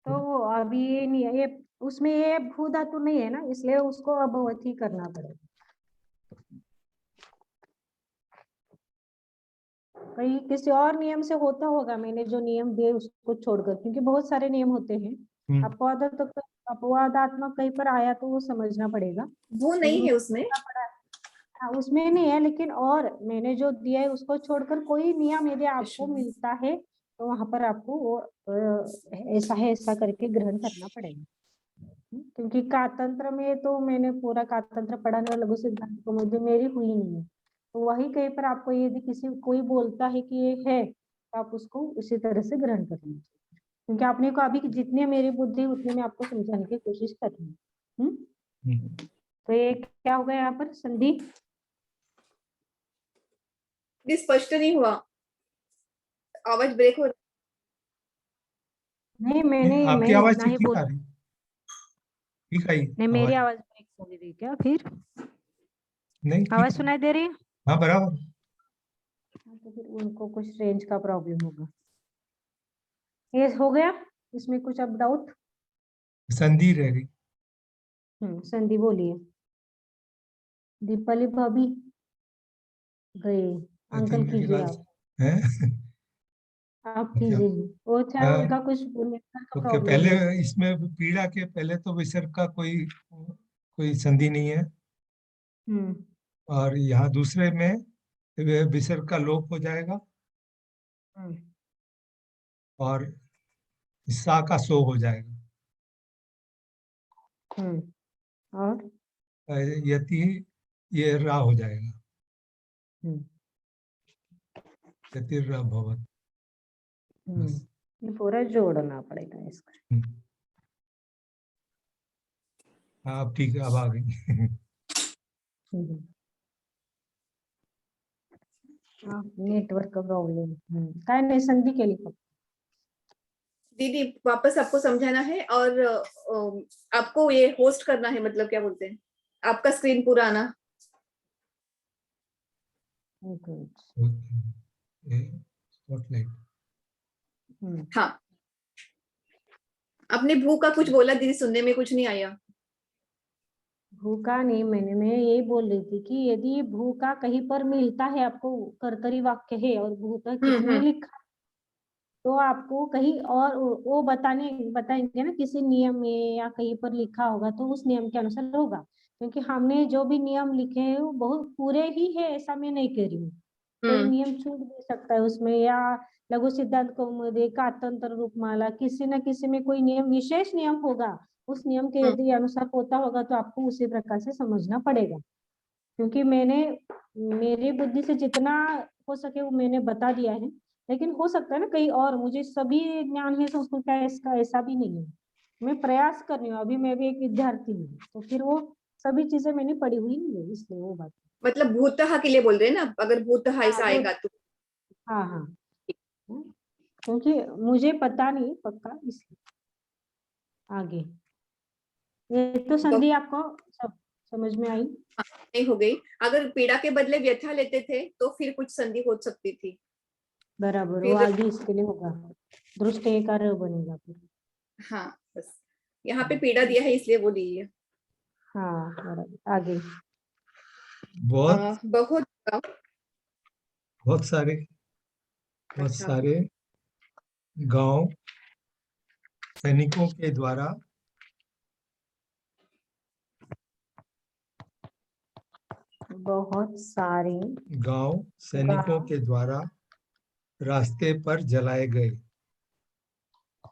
तो अभी ये उसमें ये भू धातु नहीं है ना, इसलिए उसको अभवती करना पड़ेगा। कहीं किसी और नियम से होता होगा, मैंने जो नियम दिए उसको छोड़कर, क्योंकि बहुत सारे नियम होते हैं। अपवादात्मक कहीं पर आया तो वो समझना पड़ेगा। वो नहीं है उसमें। हाँ, उसमें नहीं है, लेकिन और मैंने जो दिया है उसको छोड़कर कोई नियम यदि आपको मिलता है तो वहां पर आपको वो ऐसा है ऐसा करके ग्रहण करना पड़ेगा। क्योंकि कातंत्र में तो मैंने पूरा कातंत्र पढ़ा नहीं, लघु सिद्धांत को मुझे मेरी हुई नहीं है, तो वही कहीं पर आपको यदि कोई बोलता है कि ये है तो आप उसको उसी तरह से ग्रहण कर लीजिए, क्योंकि आपने को अभी जितनी मेरी बुद्धि उतनी मैं आपको समझाने की कोशिश कर रही हूँ। तो ये क्या होगा यहाँ पर संधि? स्पष्ट नहीं हुआ, आवाज ब्रेक हो रही। नहीं, मैंने आपकी आवाज ठीक आ रही, ठीक आई। नहीं, मेरी आवाज ब्रेक हो रही क्या फिर? नहीं, आवाज सुनाई दे रही है? हाँ बराबर। तो फिर उनको कुछ रेंज का प्रॉब्लम होगा। ये हो गया, इसमें कुछ अब डाउट? संधि रह गई। संधि बोलिए। दीपाली भाभी गए, अंकल कीजिए आप कीजिए। वो चाहे उनका कुछ ओके, पहले इसमें पीड़ा के पहले तो विसर्ग का कोई संधि नहीं है। और यहाँ दूसरे में विसर्ग का लोप हो जाएगा और सा का सो हो जाएगा। और यति ये रा हो जाएगा। यतिर्रा भवत। ये पूरा जोड़ना पड़ेगा इसका। आप ठीक है, अब आ गई। नेटवर्क का प्रॉब्लम। काय नहीं, संधि के लिए दीदी वापस आपको समझाना है और आपको ये होस्ट करना है, मतलब क्या बोलते हैं, आपका स्क्रीन पूरा आना। हाँ, आपने भू का कुछ बोला दीदी, सुनने में कुछ नहीं आया। भू का नहीं, मैं यही बोल रही थी कि यदि भू का कहीं पर मिलता है, आपको कर्तरी वाक्य है और भू का किसने लिखा, तो आपको कहीं और वो बताएंगे ना किसी नियम में या कहीं पर लिखा होगा, तो उस नियम के अनुसार होगा। क्योंकि हमने जो भी नियम लिखे हैं वो बहुत पूरे ही है, ऐसा मैं नहीं कह रही हूँ। कोई नियम छूट भी सकता है उसमें, या लघु सिद्धांत कौमुदी, कातंत्र रूपमाला, किसी न किसी में कोई नियम, विशेष नियम होगा। उस नियम के यदि अनुसार होता होगा तो आपको उसी प्रकार से समझना पड़ेगा। क्योंकि मैंने मेरी बुद्धि से जितना हो सके वो मैंने बता दिया है, लेकिन हो सकता है ना कहीं और मुझे सभी ज्ञान है संस्कृत का इसका ऐसा भी नहीं है। मैं प्रयास कर रही हूँ, अभी मैं भी एक विद्यार्थी हूँ, तो फिर वो सभी चीजें मैंने पढ़ी हुई नहीं है, इसलिए वो बात। मतलब भूतः के लिए बोल रहे हैं ना, अगर भूतः ऐसा आएगा तो। हाँ, क्योंकि मुझे पता नहीं पक्का, इसलिए आगे ये तो संधि आपको सब समझ में आई? नहीं हो गई। अगर पीड़ा के बदले व्यथा लेते थे तो फिर कुछ संधि हो सकती थी। बराबर, वो आगे इसके लिए होगा, दृष्ट एकार बनेगा फिर। हाँ, बस यहाँ पे पीड़ा दिया है इसलिए वो ली है। हाँ बराबर, आगे बहुत सारे गांव सैनिकों के द्वारा बहुत सारे गांव सैनिकों के द्वारा रास्ते पर जलाए गए।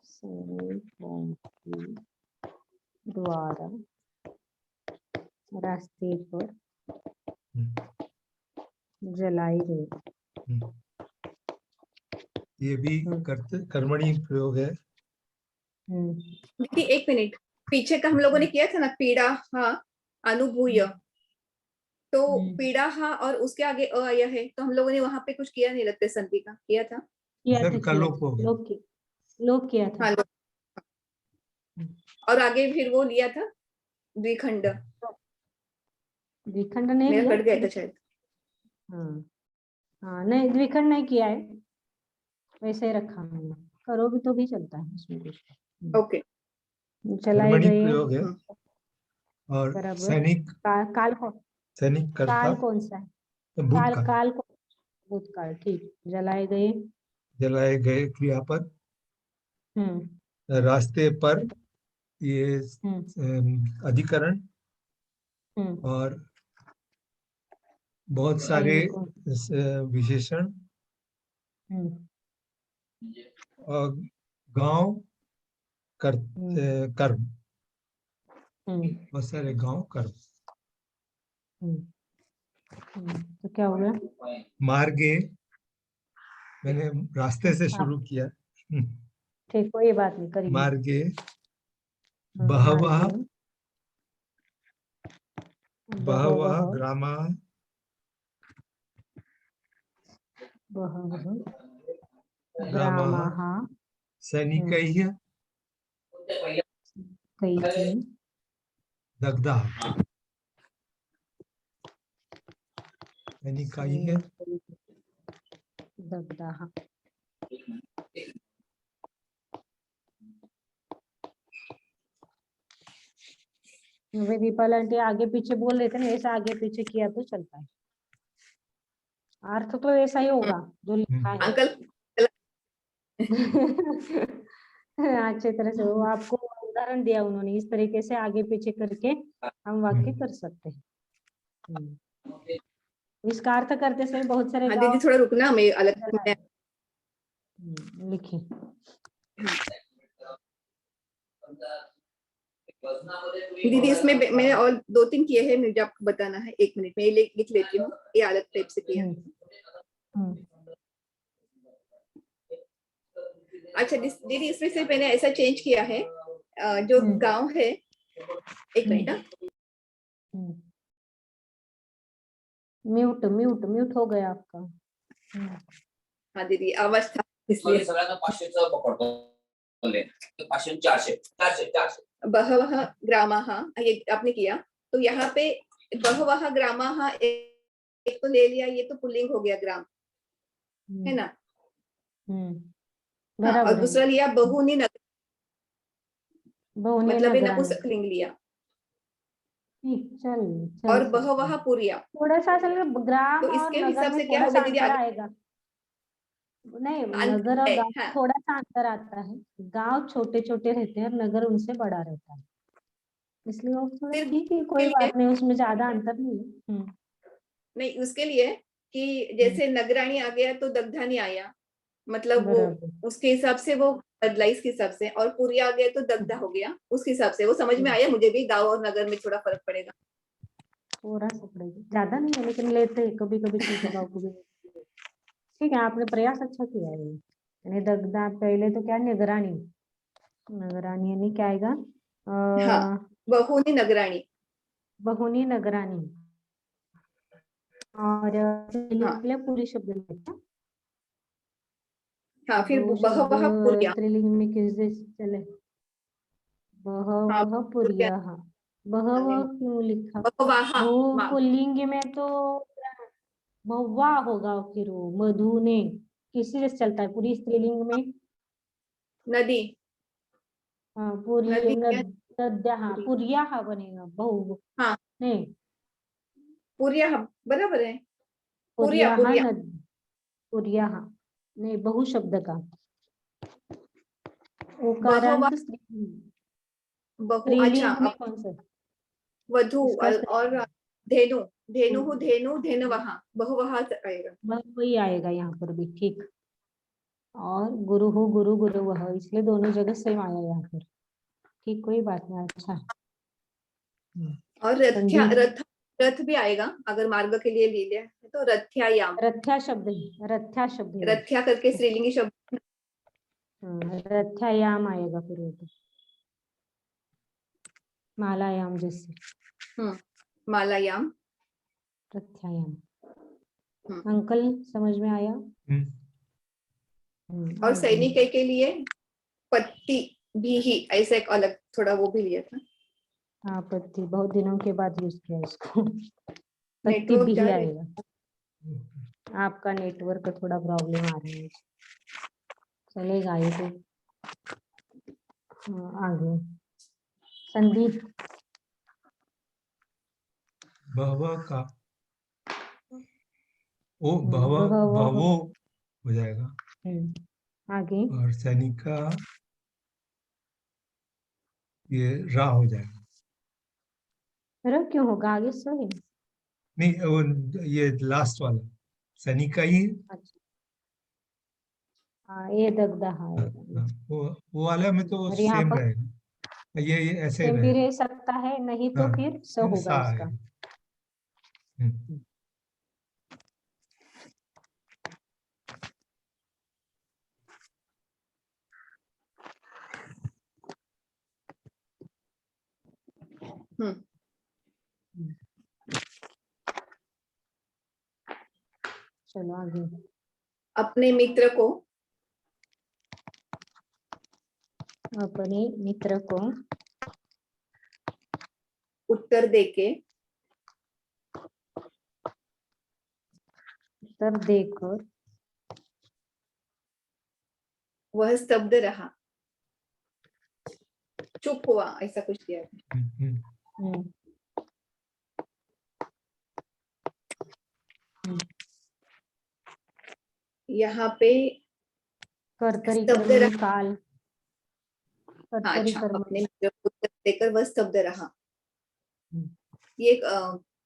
सैनिकों के द्वारा रास्ते पर जलाई गई। ये भी कर्मणी प्रयोग है। दीदी एक मिनट, पीछे का हम लोगों ने किया था ना, पीड़ा हाँ अनुभूय, तो पीड़ा हाँ और उसके आगे अ आया है, तो हम लोगों ने वहां पे कुछ किया नहीं, लगते संधि का किया था। लोक किया था। हाँ, और आगे फिर वो लिया था द्विखंड। द्विखंड नहीं मेरा लिया, कट गया था शायद। हाँ हाँ नहीं, द्विखंड नहीं किया है, वैसे ही रखा मैंने, करो भी तो भी चलता है उसमें कुछ। ओके। चलाए कर्मणि गए प्रयोग है और बराबर। सैनिक काल कौन, सैनिक कर्ता काल कौन सा है? काल भूतकाल। काल कौन? भूतकाल, ठीक। जलाए गए, जलाए गए क्रियापद। रास्ते पर, ये अधिकरण। हम्म और बहुत सारे सैनिकों, विशेषण। हम्म और गांव कर कर्म, बहुत सारे गांव कर्म। तो क्या हो गया? मार्गे, मैंने रास्ते से शुरू किया। ठीक, कोई बात नहीं, करिए। मार्गे बहवः मार्गे बहवः बहवः ग्रामाः बहवः ग्रामाः ग्रामाः सैनिकैः कैः दग्धाः। सैनिकैः दग्धाः। वे दीपाल आंटी आगे पीछे बोल रहे थे ना, ऐसा आगे पीछे किया तो चलता है, अर्थ तो ऐसा ही होगा जो लिखा है। अंकल अच्छे तरह से वो आपको उदाहरण दिया उन्होंने, इस तरीके से आगे पीछे करके हम वाक्य कर सकते हैं। इसका अर्थ करते समय बहुत सारे हाँ गाँव दीदी थोड़ा रुकना, मैं अलग लिखे। दीदी इसमें मैंने और 2-3 किए हैं, मुझे आपको बताना है, 1 मिनट में ये लिख लेती हूँ, ये अलग टाइप से किया। अच्छा दीदी इसमें से मैंने ऐसा चेंज किया है, जो गांव है, एक मिनट ना, म्यूट म्यूट म्यूट हो गया आपका। हाँ दीदी आवाज था इसलिए। सगळ्यांना 500चं पकडतो. 500 400 400 400 बहवः ग्रामाः, ये आपने किया, तो यहाँ पे बहवः ग्रामाः एक तो ले लिया, ये तो पुल्लिंग हो गया ग्राम, है ना? हाँ, और बराबर है। दूसरा लिया बहुनी नगर, बहुनी मतलब नगराणी। नपुंसकलिंग लिया, ठीक, चल और सकते बहवः हैं। पुरिया, थोड़ा सा असल में ग्राम तो और इसके नगर हिसाब में से क्या थोड़ा हो सा गया दीदी? अंतर अलग आएगा। नहीं, अंतर नगर और है, गांव में हाँ थोड़ा सा अंतर आता है। गांव छोटे छोटे रहते हैं और नगर उनसे बड़ा रहता है, इसलिए वो थोड़ा सिर्फ ठीक है, उसके कोई लिए बात नहीं, उसमें ज्यादा अंतर नहीं है। नहीं, उसके लिए कि जैसे नगराणी आ गया तो दग्धानी आया, मतलब वो बराबर। उसके हिसाब से वो बदला, इसके हिसाब से, और पूरी आ गया तो दग्धा हो गया, उसके हिसाब से वो समझ में आया मुझे भी, गांव और नगर में थोड़ा फर्क पड़ेगा। थोड़ा सा पड़ेगा, ज्यादा नहीं है, लेकिन लेते हैं कभी कभी छोटे गाँव को भी। ठीक है, आपने प्रयास अच्छा किया है। यानी दग्धा पहले तो क्या, निगरानी, नगरानी यानी क्या आएगा? हाँ, बहुनी नगराणी। बहुनी नगरानी। और हाँ पूरी शब्द लेते हैं। हाँ, फिर दो शब्द बहवः पुरिया। स्त्रीलिंग में किस जैसे चले? हाँ बहवः पुरिया, पुरियः। बहवः क्यों लिखा? बहवाः, पुल्लिंग में तो बहुवा होगा, फिर वो मधु ने किसी से चलता है पूरी स्त्रीलिंग में? नदी, हाँ, पूरी नदी क्या? नद्या, हाँ पुरी, पुरिया हा बनेगा, बहु हाँ नहीं, पुरिया, बराबर है, पुरिया पुरिया हा पुरिया, नद, पुरिया हा नहीं, बहु शब्द का बहवा, ओकारांत स्त्रीलिंग। बहु, अच्छा स्त्रीलिंग में अब कौन सा वधु इसका? और धेनु, धेनु धेनु धेनवः, बहुवः आएगा। वही आएगा यहाँ पर भी, ठीक। और गुरु हो, गुरु गुरु वह, इसलिए दोनों जगह सेम आया यहाँ पर, ठीक, कोई बात नहीं, अच्छा। और रथ्या, संधि, रथ भी आएगा, अगर मार्ग के लिए ले लिया है तो रथ्यायाम, रथ्या शब्द है, रथ्या शब्द है। रथ्या करके स्त्रीलिंगी शब्द। रथ्यायाम आएगा फिर वो तो, मालायाम जैसे, मालायाम। रथ्यायाम। हम्म। अंकल समझ में आया? और आगे। सैनिक के लिए पत्ती भी ही, ऐसा एक अलग थोड़ा वो भी लिया था। हाँ, पत्ती बहुत दिनों के बाद यूज किया इसको। पत्ती नेटवर्क भी जा रहे, आएगा। आपका नेटवर्क थोड़ा प्रॉब्लम आ रहा है, चलेगा ये तो। हाँ, आगे संधि बहव का ओ बहव बहवो। बहवो हो जाएगा, आगे और सैनिका ये रा हो जाएगा। र क्यों होगा, आगे सो है। नहीं वो ये लास्ट वाला सैनिका ही। अच्छा, हाँ ये दगदा हाँ, है। हाँ, वो वाला में तो और यहाँ सेम पर रहेगा, ये ऐसे ही सेम भी रहेगा। रह सकता है, नहीं तो हाँ, फिर स फिर होगा सा इसका। आएगा। हम्म, हम्म। चलो आगे। अपने मित्र को अपने मित्र को उत्तर देके उत्तर देकर वह स्तब्ध रहा, चुप हुआ, ऐसा कुछ दिया है। हम्म, हम्म, यहाँ पे कर्तरी स्तब्ध कर्मणि रहा। काल, हाँ, कर्तरी अच्छा, कर्मणि। अपने मित्र को उत्तर देकर वह स्तब्ध रहा, हम्म, ये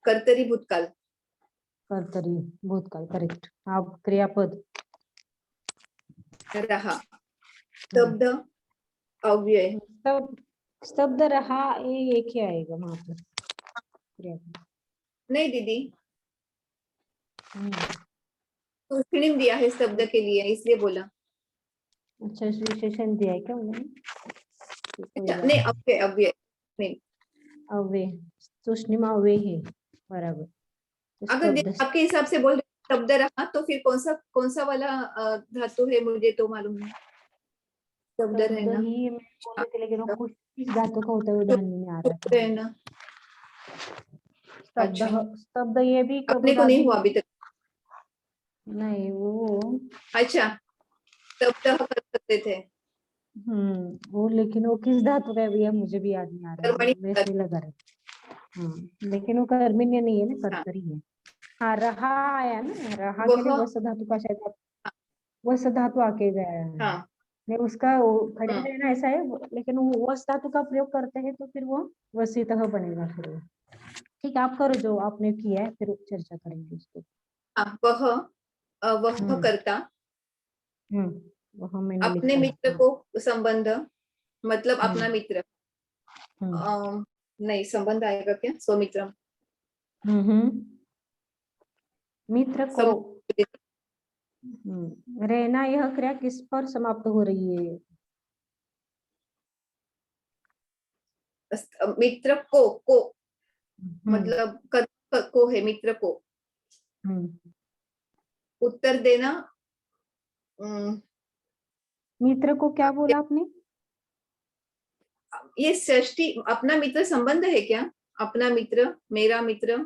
कर्तरी भूतकाल। कर्तरी भूतकाल, करेक्ट। आप क्रियापद रहा, स्तब्ध अव्यय। तब स्तब्ध रहा, ये एक ही आएगा वहां पर क्रियापद। नहीं दीदी, हम्म, तो फिल्म दिया है स्तब्ध के लिए, इसलिए बोला। अच्छा, विशेषण दिया है क्या उन्होंने? कोई अच्छा, बात नहीं, नहीं। अव्यय अव्यय नहीं। अव्यय, तुष्णिमा अव्यय है, बराबर। तो अगर स्तब्ध, आपके हिसाब से बोल रहे स्तब्ध रहा, तो फिर कौन सा वाला धातु है, मुझे तो मालूम नहीं। स्तब्ध स्तब्ध रहना, ही मैं बोल रही थी, लेकिन वो कुछ किस धातु का होता है वो ध्यान में नहीं आ रहा चुप था। रहना। स्तब्ध, अच्छा, स्तब्ध ये भी कभी अपने को नहीं बाधित हुआ अभी तक। नहीं, वो अच्छा, स्तब्ध कर सकते थे। वो लेकिन वो किस धातु का है भैया, मुझे भी याद नहीं आ रहा है, कर्मणि, वैसे ही लगा रहा है। लेकिन वो कर्मण्य नहीं है ना, हाँ, कर्तरी है। हाँ, रहा आया ना, रहा के लिए वह, वस धातु का शायद वस धातु आके गया है। हाँ, नहीं, उसका वो खड़े हम्म, रहना ऐसा है, लेकिन वो वस धातु का प्रयोग करते हैं तो फिर वो वसीतः बनेगा फिर वो। ठीक है, आप करो जो आपने किया है, फिर चर्चा करेंगे उसको। हाँ, वह हम्म करता। वो मैंने अपने लिखा है। मित्र हाँ, को संबंध, मतलब अपना हम्म मित्र। हम्म नहीं, संबंध आएगा क्या, स्वमित्र। मित्र को संबंध, रहना, यह क्रिया किस पर समाप्त हो रही है? मित्र को हम्म मतलब को है, मित्र को हम्म उत्तर देना। अम, मित्र को क्या बोला आपने? ये षष्ठी, अपना मित्र संबंध है क्या? अपना मित्र, मेरा मित्र।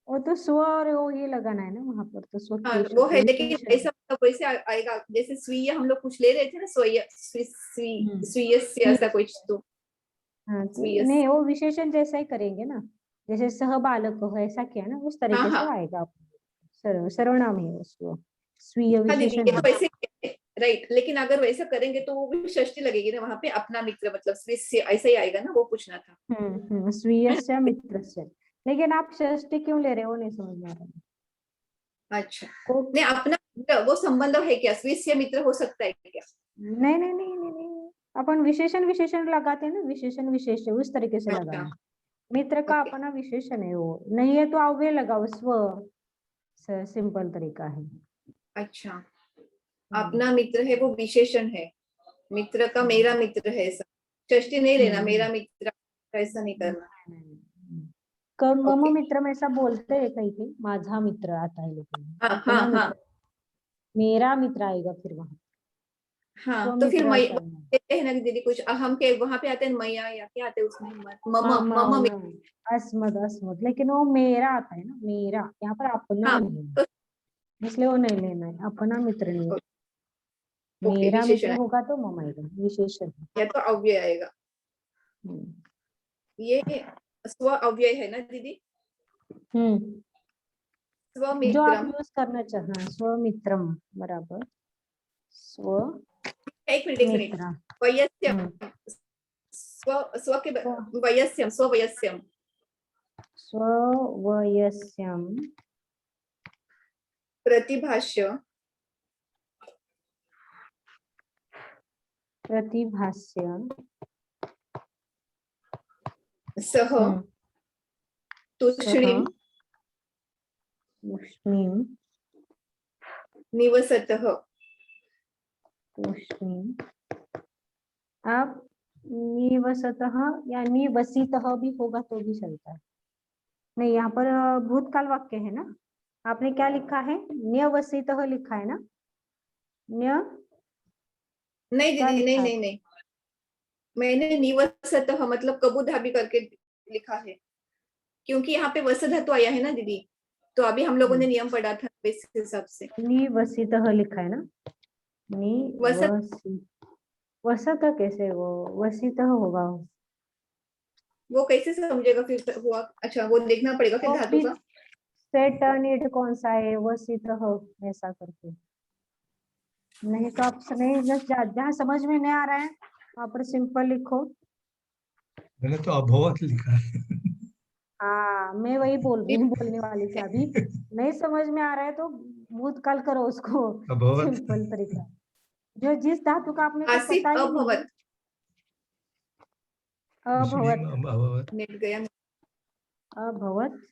वो तो स्व और वो ये लगाना है ना वहां पर, तो स्व हाँ, केश वो है, लेकिन विशेषण। ऐसा मतलब वैसे आएगा, जैसे स्वीय हम लोग कुछ ले रहे थे ना, स्वयं स्वीयस्य, ऐसा कुछ तो। हाँ, तो स्वीयस, नहीं, वो विशेषण जैसा ही करेंगे ना, जैसे सह बालक हो ऐसा किया ना, उस हाँ तरीके से वो हाँ आएगा। सर्वनाम है उसको, स्वीय हाँ दीदी, विशेषण ये है। तो वैसे राइट, लेकिन अगर वैसा करेंगे तो वो भी षष्ठी लगेगी ना वहां पे, अपना मित्र मतलब स्वीय, ऐसा ही आएगा ना, वो पूछना था। स्वीयस्य मित्रस्य, लेकिन आप षष्ठी क्यों ले रहे हो, नहीं समझ में आ रहा अच्छा, को। नहीं, अपना मित्र वो संबंध है क्या, स्वीय मित्र हो सकता है क्या? नहीं नहीं नहीं नहीं नहीं, अपन विशेषण विशेषण लगाते हैं ना, विशेषण विशेष उस तरीके से अच्छा, लगाना। मित्र का ओके, अपना विशेषण है, वो नहीं है तो अव्यय लगाओ, स्व, सिंपल तरीका है। अच्छा, हम्म, अपना मित्र है वो विशेषण है, मित्र का मेरा मित्र है, ऐसा षष्ठी नहीं लेना, हम्म, मेरा मित्र, ऐसा नहीं करना। मम ओके, मित्र में ऐसा बोलते हैं कहीं कहीं, माझा मित्र आता है, लेकिन हाँ हाँ अपना हाँ मित्र, मेरा मित्र आएगा फिर वहां, हाँ, तो फिर स्वमित्र मैं आता है। कहते हैं ना दीदी, कुछ अहम के वहां पे आते हैं मैया, या क्या आते हैं उसमें, मम मम मम मित्र। अस्मद अस्मद, लेकिन वो मेरा आता है ना, मेरा यहाँ पर अपना हाँ, नहीं है। तो इसलिए वो नहीं लेना है, अपना मित्र नहीं। ओके, मेरा विशेषण मित्र है, होगा तो मम आएगा, विशेषण है। या तो अव्यय आएगा। हम्म ये स्व अव्यय है ना दीदी? जो आप स्वमित्रम। यूज करना चाहना, स्वमित्रम बराबर, स्व एक मिनट। मित्र। वयस्यम, स्व स्व के वयस्यम, स्ववयस्यम। स्ववयस्यम प्रतिभाष्य, प्रतिभाष्य सह तूष्णीम तूष्णीम निवसतः। तूष्णीम, आप निवसतः या निवसितः भी होगा तो भी चलता है। नहीं, यहाँ पर भूतकाल वाक्य है ना, आपने क्या लिखा है? न्यवसितः लिखा है ना? न्य नहीं क्या दीदी, लिखा है? नहीं, मैंने निवसतः मतलब कबू धाबी करके लिखा है, क्योंकि यहाँ पे वस धातु आया है ना दीदी, तो अभी हम लोगों ने नियम पढ़ा था इस हिसाब से। निवसितः लिखा है ना? वसत, वसत कैसे, वो वसितः होगा। वो कैसे समझेगा फिर हुआ? अच्छा, वो देखना पड़ेगा फिर वो धातु का। सेट नीड कौन सा है, वसितः ऐसा करके। नहीं तो आप नहीं, जहाँ समझ में नहीं आ रहा है वहां पर सिंपल लिखो। मैंने तो अभवत लिखा है। हाँ, मैं वही बोल रही हूँ, बोलने वाली थी अभी। नहीं समझ में आ रहा है तो भूतकाल करो उसको, अभवत। सिंपल तरीका। जो जिस धातु का आपने को आसित पता ही नहीं, अभवत। तूष्णीम अभवत, अभवत। नेट गया। अभवत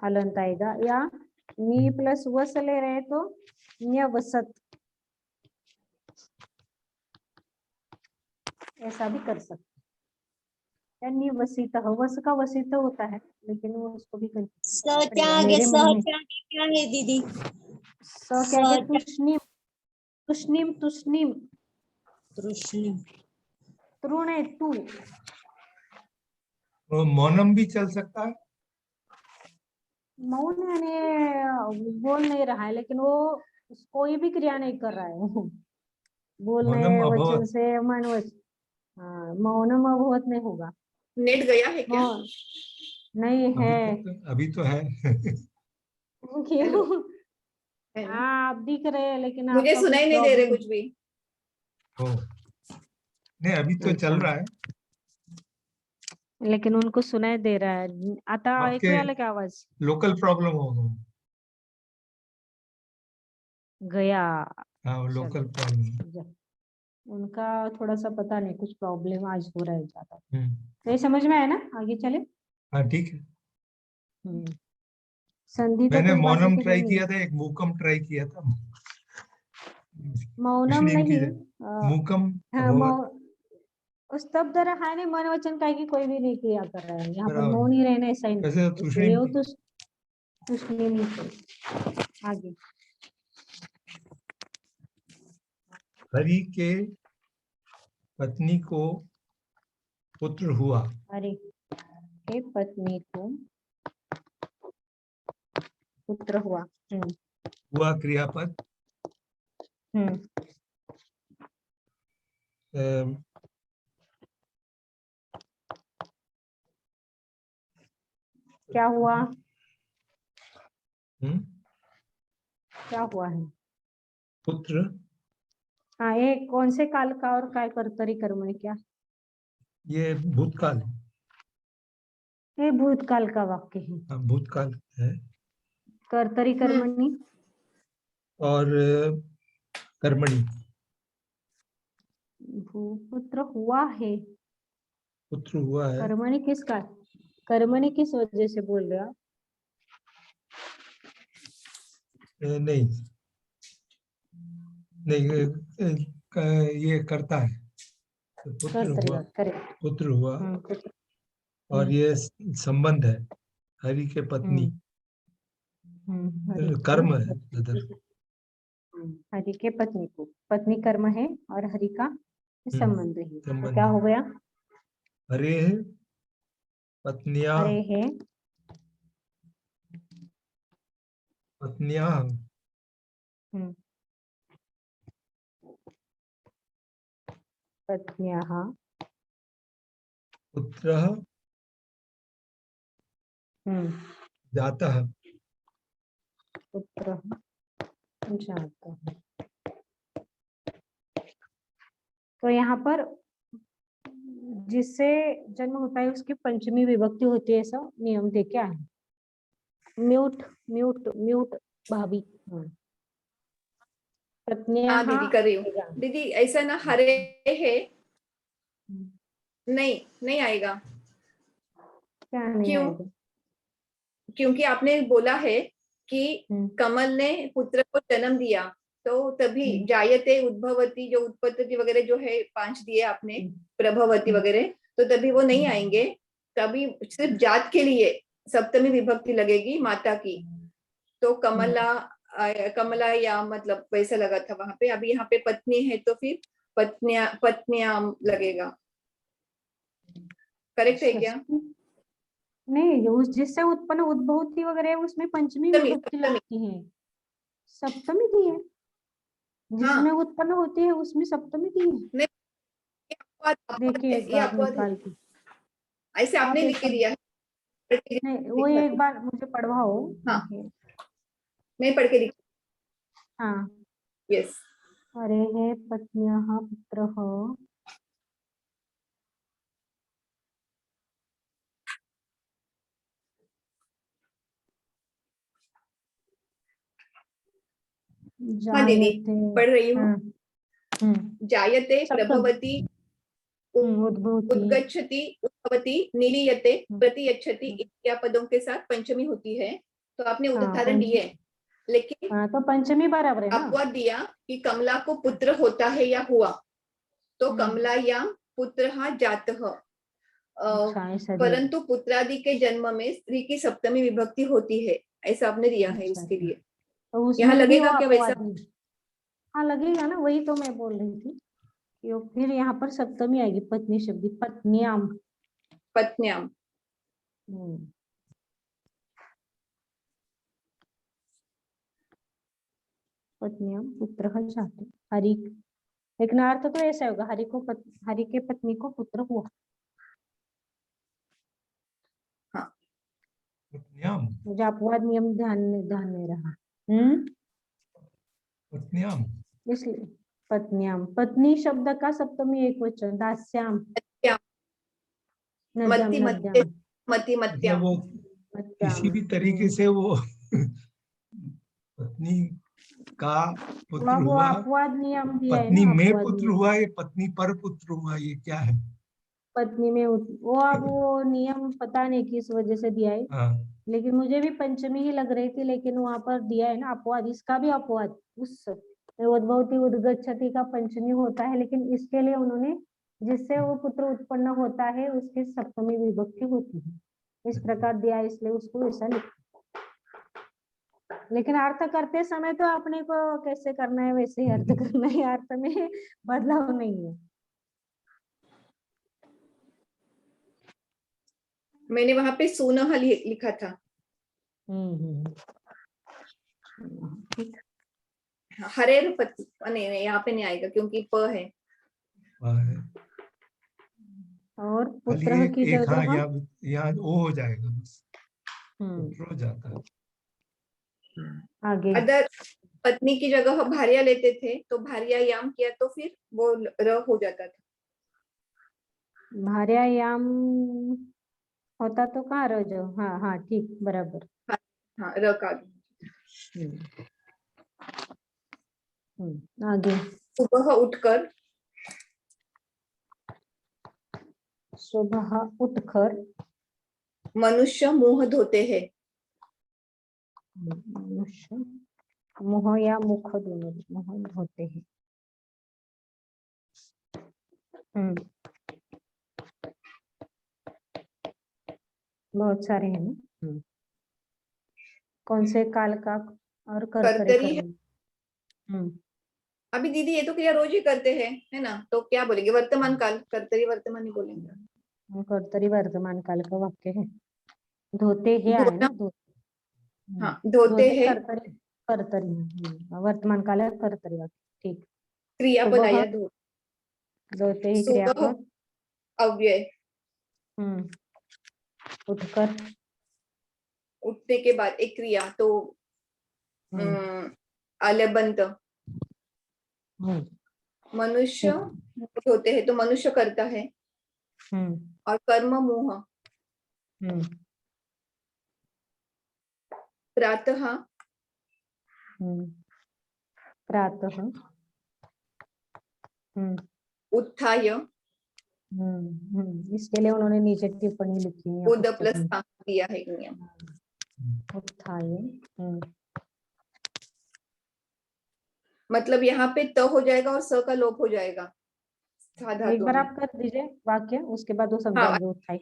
हलंत आएगा, या नी प्लस वस ले रहे तो न्यवसत, ऐसा भी कर सकते। या निवसित, वस का वसित होता है, लेकिन वो उसको भी कर क्या आगे, मेरे मन में क्या है दीदी? स क्या है? तुष्णीम, तुष्णीम, तुष्णीम, तृष्णीम। तृण है तू। तो मौनम भी चल सकता है। मौन यानी बोल नहीं रहा है, लेकिन वो कोई भी क्रिया नहीं कर रहा है वो। बोलने मौनम वचन अभवत। से मन वचन, हाँ, मौनम अभवत नहीं होगा। नेट गया है क्या? मौन नहीं है। अभी तो है। क्यों? है ना? हाँ, आप दिख रहे हैं, लेकिन मुझे आपका कुछ सुनाई नहीं दे रहे प्रॉब्लम। कुछ भी। हो नहीं, अभी तो चल अच्छा, रहा है। लेकिन उनको सुनाई दे रहा है। आता ऐकू आपके आलं का आवाज? लोकल प्रॉब्लम होगा। गया। हाँ, चलो, लोकल प्रॉब्लम। जा- उनका थोड़ा सा पता नहीं, कुछ प्रॉब्लम आज हो रहा है ज्यादा। हम्म। तो ये समझ में आया ना? आगे चले। हाँ, ठीक है। संधि तो मैंने कुछ बाकी मौनम की है ट्राई नहीं। किया था, एक मूकम ट्राई किया था। मौनम कृष्ण की नहीं, मूकम हाँ, अभवत। स्तब्ध रहा है, नहीं मन वचन का की कोई भी नहीं क्रिया कर रहा है यहाँ पर, बराबर। मौन ही रहना ऐसा ही वैसे नहीं, तो इसलिए वो तूष्णीम। तो उसने नहीं किया। आगे, हरि के पत्नी को पुत्र हुआ। हरि के पत्नी को पुत्र हुआ। हुआ क्रियापद। हम्म अम, क्या हुआ? हम्म, क्या हुआ है? पुत्र। हाँ, ये कौन से काल का और काय कर्तरी कर्म है क्या? ये भूतकाल है। ये भूतकाल का वाक्य है। हाँ, भूतकाल है। कर्तरी कर्मणि, और कर्मणि। भूपुत्र हुआ है। पुत्र हुआ है। कर्मणि किसका? कर्मणि किस वजह से बोल रहे हो आप? नहीं नहीं, ये करता है। तो पुत्र कर्तरी हुआ। वाक्य, करेक्ट। पुत्र हुआ। पुत्र। और ये संबंध है, हरि के पत्नी। हरि के कर्म है अदर। हरि के पत्नी को, पत्नी कर्म है और हरि का संबंध है, तो संबंध क्या है। हो गया? हरे पत्निया हरे है पत्न्याः पत्न्याः पुत्रः जातः। पुत्रः जातः। तो यहाँ पर जिससे जन्म होता है उसकी पंचमी विभक्ति होती है, ऐसा नियम देके आए। म्यूट म्यूट म्यूट भाभी। पत्नियां हाँ दीदी कर रही हूँ। दीदी ऐसा ना हरे है, नहीं आएगा। क्या नहीं क्यों? आएगा? क्योंकि आपने बोला है कि कमल ने पुत्र को जन्म दिया, तो तभी जायते उद्भवती जो उत्पत्ति वगैरह जो है 5 दिए आपने, प्रभवती वगैरह, तो तभी वो नहीं आएंगे। तभी सिर्फ जात के लिए सप्तमी विभक्ति लगेगी माता की। तो कमला या मतलब वैसा लगा था वहां पे। अभी यहाँ पे पत्नी है तो फिर पत्नियाम लगेगा। करेक्ट है क्या? नहीं, उस जिससे उत्पन्न उद्भवती वगैरह है उसमें पंचमी विभक्ति लगती है। सप्तमी दी है। जिसमें उत्पन्न होती है उसमें सप्तमी दी है। देखिए एक बार निकाल के। ऐसे आपने लिख के दिया है। नहीं, वो एक बार मुझे पढ़वाओ। हाँ, मैं पढ़ के दिख। हाँ, यस। अरे है पत्न्याः पुत्रः हाँ दीदी जायते। पढ़ रही हूँ। जायते प्रभवती उद्भवती उद्गच्छति उद्भवती नीलीयते प्रतियच्छति इत्या पदों के साथ पंचमी होती है। तो आपने उदाहरण दिए, लेकिन हाँ, तो पंचमी बराबर है ना। अपवाद दिया कि कमला को पुत्र होता है या हुआ, तो कमलायां पुत्रः जातः। परंतु पुत्रादि के जन्म में स्त्री की सप्तमी विभक्ति होती है, ऐसा आपने दिया है उसके लिए। तो यहाँ उसमें भी वो लगेगा क्या वैसा? हाँ लगेगा ना, वही तो मैं बोल रही थी कि फिर यहाँ पर सप्तमी आएगी पत्नी शब्द, पत्न्याम। पत्न्याम। पत्न्याम पुत्रः जातः। हरि, लेकिन अर्थ तो ऐसा होगा, हरि के पत्नी को पुत्र हुआ। हाँ, मुझे अपवाद नियम ध्यान में रहा। पत्न्याम इसलिए पत्न्याम, पत्नी शब्द का सप्तमी एक वचन, दास्याम, नद्याम, नद्याम, मतलब वो किसी भी तरीके से वो पत्नी का पुत्र वो हुआ, अपवाद नियम दिया है पत्नी ना, में अपवाद पुत्र नियम। हुआ, ये पत्नी पर पुत्र हुआ, ये क्या है? पत्नी में वो अब वो नियम पता नहीं किस वजह से दिया है। हाँ, लेकिन मुझे भी पंचमी ही लग रही थी, लेकिन वहां पर दिया है ना अपवाद, इसका भी अपवाद उस उद्भवती उद्गच्छति का पंचमी होता है, लेकिन इसके लिए उन्होंने जिससे वो पुत्र उत्पन्न होता है उसकी सप्तमी विभक्ति होती है, इस प्रकार दिया, इसलिए उसको ऐसा लिखा। लेकिन अर्थ करते समय तो अपने को कैसे करना है वैसे ही अर्थ करना है, अर्थ में बदलाव नहीं है। मैंने वहां पे सुनह लिखा था। हरेर पति नहीं, यहाँ पे नहीं आएगा क्योंकि प है। और पुत्र की जगह हाँ, यहाँ ओ हो जाएगा, बस पुत्र हो जाता है। आगे अदर पत्नी की जगह भार्या लेते थे, तो भार्या याम किया तो फिर वो र हो जाता था। भार्या याम होता तो कहाँ रह जाओ। हाँ हाँ ठीक, बराबर। हाँ, र का आगे सुबह उठकर मनुष्य मुंह धोते हैं। मनुष्य मुंह या मुख दोनों, मुंह धोते हैं। बहुत सारे हैं ना। कौन से काल का और कर्तरी है। हम्म अभी दीदी ये तो क्रिया रोज ही करते हैं, है ना, तो क्या बोलेंगे? वर्तमान काल, कर्तरी वर्तमान ही बोलेंगे। कर्तरी वर्तमान काल का वाक्य है। धोते हैं आए धोना, ना, हाँ, धोते हैं, कर्तरी कर्तरी वर्तमान काल है, कर्तरी वाक्य, ठीक। क्रियापद सुबह, आया धो, धोते ही सुबह क्रियापद, अव्यय, उठकर, उठने के बाद एक क्रिया तो आलबंत, मनुष्य होते हैं तो मनुष्य करता है, और कर्म मोह, प्रातः, प्रातः, उत्थाय, इसके लिए उन्होंने नीचे टिप्पणी लिखी है उद पुस्तक प्लस में। था दिया है एक नियम। उत्थाय, मतलब यहाँ पे त हो जाएगा और स का लोप हो जाएगा सा एक धातु बार में। आप कर दीजिए वाक्य, उसके बाद वो शब्द हाँ, आगे उत्थाय।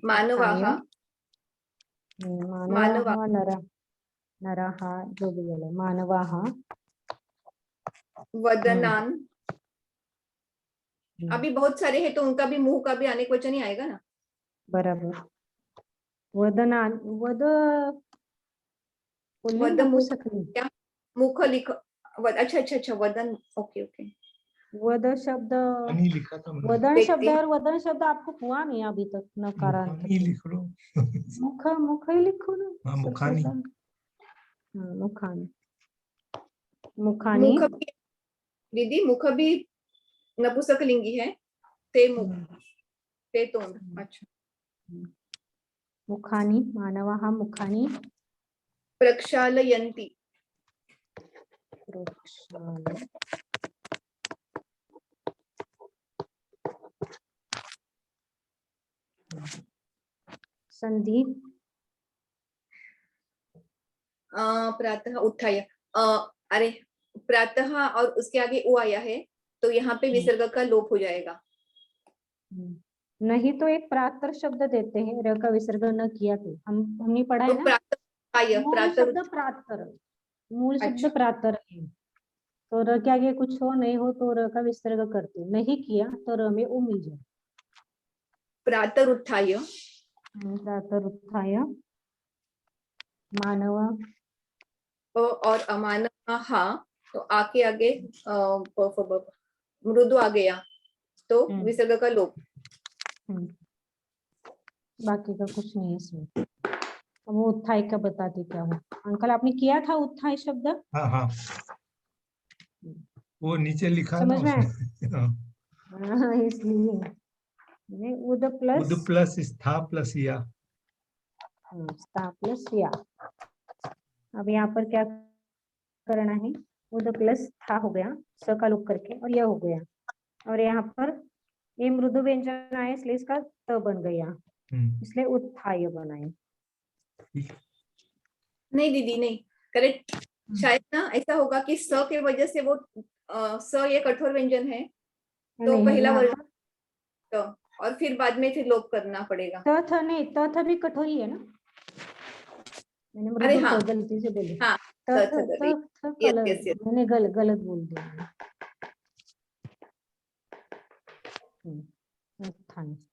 मानवाः, मानवाः, नरः, जो भी बोले, मानवाः, वदनान, अभी बहुत सारे हैं तो उनका भी मुंह का भी अनेक वचन ही आएगा ना। बराबर। वदनान, वद पुल्लिंग वद मुख, नपुंसकलिंग, क्या मुख लिख, अच्छा अच्छा अच्छा, वदन, ओके ओके। वद शब्द, नहीं लिखा था मैंने। वदन देखते शब्द हैं। और वदन शब्द आपको हुआ नहीं अभी तक, नकारांत। मुखानी लिख लो। मुख, मुख ही लिखो ना। हाँ, सबसे मुखानी। ऊपर। हाँ, मुखानी, मुखानी, मुख भी, दीदी मुख भी नपुंसकलिंगी है, ते मुख, ते तोंड, अच्छा। मुखानी, मानवाः मुखानी, प्रक्षालयन्ति, प्रक्षाल, संधि, प्रातः उत्थाय, अरे प्रातः और उसके आगे ओ आया है तो यहाँ पे विसर्ग का लोप हो जाएगा। नहीं तो एक प्रातर शब्द देते हैं, र का विसर्ग न किया तो हमने पढ़ा तो है ना। प्रातः, मूल प्रातः, शब्द प्रातर, मूल शब्द अच्छा। प्रातर है। तो र के आगे कुछ हो नहीं हो तो र का विसर्ग करते, नहीं किया तो र में उ मिल जाए। प्रातर उत्थाय, प्रातर उत्थाय, मानव, और अमानव हा, तो आके आगे मृदु आ गया तो विसर्ग का लोप। बाकी का कुछ नहीं है इसमें। अब वो उत्थाय का बताते क्या हो। अंकल आपने किया था उत्थाय शब्द? हाँ हाँ, वो नीचे लिखा ना समझ में उसमें। हाँ, इसलिए उद प्लस उद प्लस स्था प्लस या। स्था प्लस या। अब यहाँ पर क्या करना है, उद प्लस था हो गया, स का लोप करके, और यह हो गया, और यहाँ पर ये मृदु व्यंजन आया इसलिए इसका त बन गया, इसलिए उत्थाय बनाए। नहीं दीदी नहीं, करेक्ट, शायद ना ऐसा होगा कि स के वजह से वो स ये कठोर व्यंजन है तो नहीं, पहला यहाँ वर्ग पर तो, और फिर बाद में फिर लोप करना पड़ेगा। त था नहीं, त था भी कठोरी है ना, मैंने अरे मृदु हाँ गलती से बोली। हाँ, त यस कलर, यस यस, मैंने गलत बोल दिया। उत्थान।